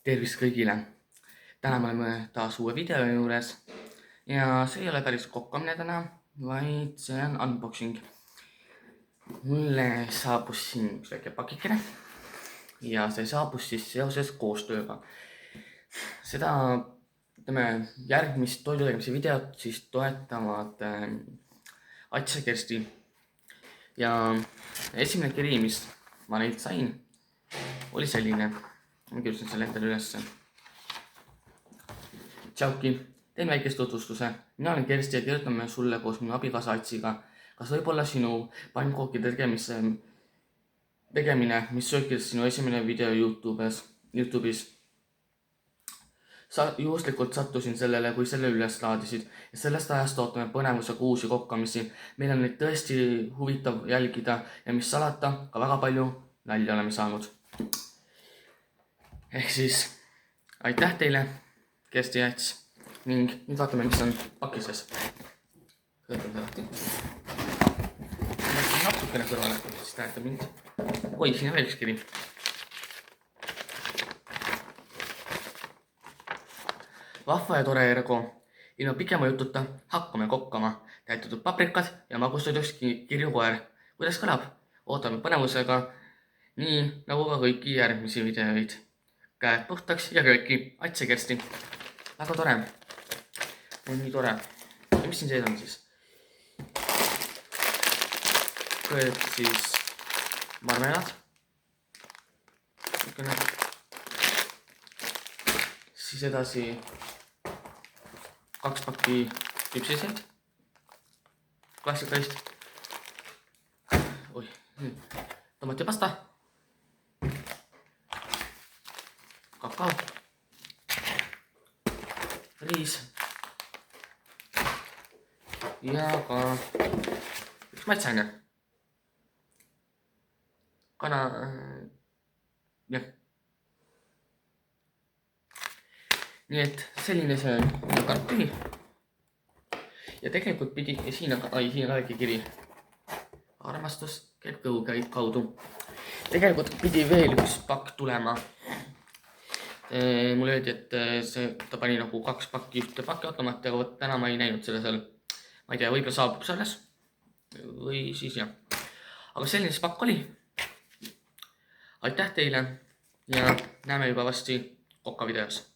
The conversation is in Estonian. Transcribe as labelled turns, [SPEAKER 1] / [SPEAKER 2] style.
[SPEAKER 1] Tervist kõigile! Täna me oleme taas uue video juures ja see ei ole päris kokkamine täna, vaid see on unboxing. Mulle saabus siin üks väike pakikene ja see saabus siis seoses koostööga. Seda järgmist toidutegemise videot siis toetavad Ats ja Kersti. Ja esimene kiri, mis ma neilt sain, oli selline. Ma kirjutasin selle endale ülesse. Tšauki, teen väikest tutvustuse. Mina olen Kersti ja kirjutame sulle koos minu abikaasa Atsiga. Kas võib olla sinu pannkookide tegemine, mis söökides sinu esimene video YouTube'is? Juhuslikult sattusin sellele, kui selle üles laadisid ja sellest ajast ootame põnevusega uusi kokkamisi. Meil on neid tõesti huvitav jälgida ja mis salata, ka väga palju nalja oleme saanud. Ehk siis aitäh teile, Kersti ja Ats, ning nüüd vaatame, mis on pakises. Kõrgame see lahti. Natukene kõrvale, siis näete mind. Oi, siin on veel üks kiri. Vahva ja tore Ergo. Ilma pikema jututa hakkame kokkama. Täitutud paprikad ja magustatud kirjukoer. Kuidas kõlab? Ootame põnevusega, nii nagu ka kõiki järgmisi videoid. Käed puhtaks ja kööki. Ats ja Kersti. Väga tore. On nii tore. Ja mis siin sees on siis? Kõigepealt siis marmelad. Siis edasi 2 pakki küpsiseid. Klassikalist. Oi, tomatipasta. Kakao. Riis. Ja ka üks maitsane. Kana. Jah. Nii et selline see on kartuli. Ja tegelikult pidi, ja siin on väike kiri. Armastus käib kõhu kaudu. Tegelikult pidi veel üks pakk tulema. Mulle öeldi, et ta pani nagu 2 pakki ühte pakki automati, aga täna ma ei näinud selle seal. Ma ei tea, võib-olla saabub selles. Või siis jah. Aga selline see pakk oli. Aitäh teile ja näeme juba vasti kokka videos.